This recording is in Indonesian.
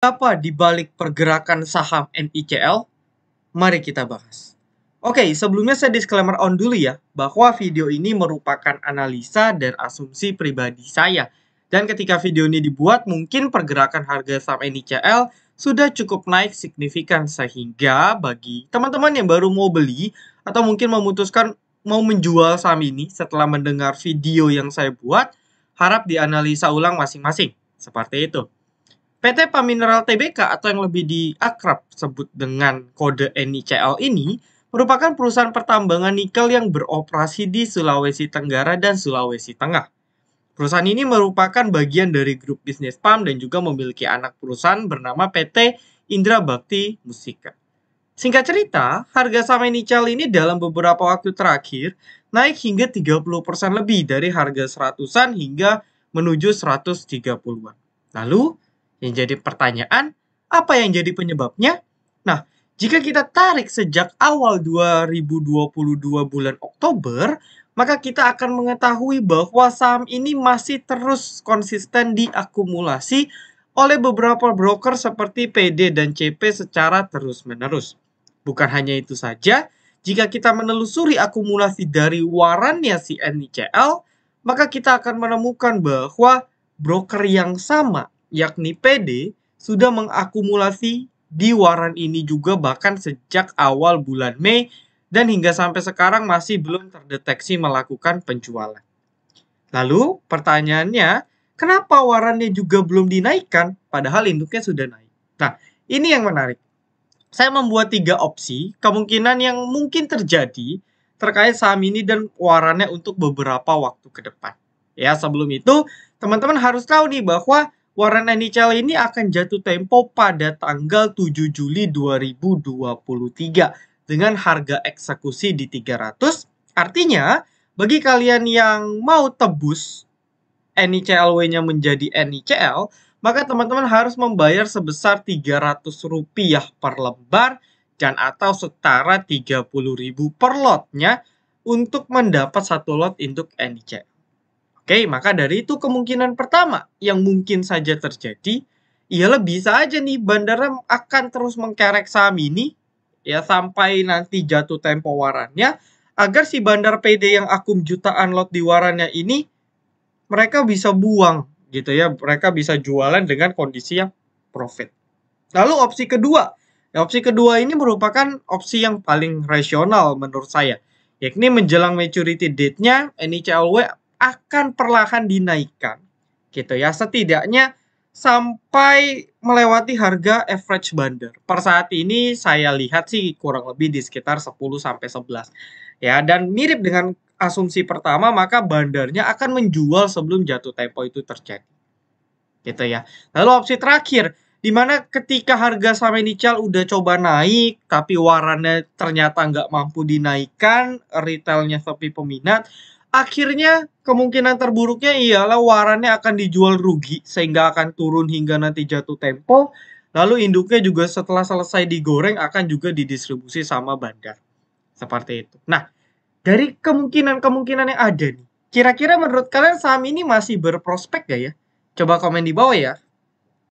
Apa di balik pergerakan saham NICL? Mari kita bahas. Oke, sebelumnya saya disclaimer on dulu ya, bahwa video ini merupakan analisa dan asumsi pribadi saya. Dan ketika video ini dibuat, mungkin pergerakan harga saham NICL sudah cukup naik signifikan sehingga bagi teman-teman yang baru mau beli atau mungkin memutuskan mau menjual saham ini setelah mendengar video yang saya buat, harap dianalisa ulang masing-masing. Seperti itu. PT Pamineral Tbk atau yang lebih diakrab sebut dengan kode NICL ini merupakan perusahaan pertambangan nikel yang beroperasi di Sulawesi Tenggara dan Sulawesi Tengah. Perusahaan ini merupakan bagian dari grup bisnis PAM dan juga memiliki anak perusahaan bernama PT Indra Bakti Musika. Singkat cerita, harga saham NICL ini dalam beberapa waktu terakhir naik hingga 30% lebih dari harga seratusan hingga menuju 130-an. Lalu, yang jadi pertanyaan, apa yang jadi penyebabnya? Nah, jika kita tarik sejak awal 2022 bulan Oktober, maka kita akan mengetahui bahwa saham ini masih terus konsisten diakumulasi oleh beberapa broker seperti PD dan CP secara terus-menerus. Bukan hanya itu saja, jika kita menelusuri akumulasi dari warannya si NICL, maka kita akan menemukan bahwa broker yang sama yakni PD, sudah mengakumulasi di waran ini juga bahkan sejak awal bulan Mei dan hingga sampai sekarang masih belum terdeteksi melakukan penjualan. Lalu pertanyaannya, kenapa warannya juga belum dinaikkan padahal induknya sudah naik? Nah, ini yang menarik. Saya membuat 3 opsi kemungkinan yang mungkin terjadi terkait saham ini dan warannya untuk beberapa waktu ke depan. Ya, sebelum itu, teman-teman harus tahu nih bahwa waran NICL ini akan jatuh tempo pada tanggal 7 Juli 2023 dengan harga eksekusi di 300. Artinya, bagi kalian yang mau tebus NICLW-nya menjadi NICL, maka teman-teman harus membayar sebesar Rp300 per lembar dan atau setara Rp30.000 per lotnya untuk mendapat satu lot induk NICL. Oke, maka dari itu kemungkinan pertama yang mungkin saja terjadi ialah bisa aja nih bandara akan terus mengkerek saham ini ya sampai nanti jatuh tempo warannya agar si bandar PD yang akum jutaan lot di warannya ini mereka bisa buang gitu ya, mereka bisa jualan dengan kondisi yang profit. Lalu opsi kedua ini merupakan opsi yang paling rasional menurut saya, yakni menjelang maturity date-nya NICLW akan perlahan dinaikkan gitu ya, setidaknya sampai melewati harga average bandar. Per saat ini saya lihat sih kurang lebih di sekitar 10-11 ya, dan mirip dengan asumsi pertama, maka bandarnya akan menjual sebelum jatuh tempo itu terjadi gitu ya. Lalu opsi terakhir, di mana ketika harga saham NICL udah coba naik tapi warannya ternyata nggak mampu dinaikkan, retailnya sepi peminat, akhirnya kemungkinan terburuknya ialah warannya akan dijual rugi sehingga akan turun hingga nanti jatuh tempo. Lalu induknya juga setelah selesai digoreng akan juga didistribusi sama bandar. Seperti itu. Nah, dari kemungkinan-kemungkinan yang ada nih, kira-kira menurut kalian saham ini masih berprospek gak ya? Coba komen di bawah ya.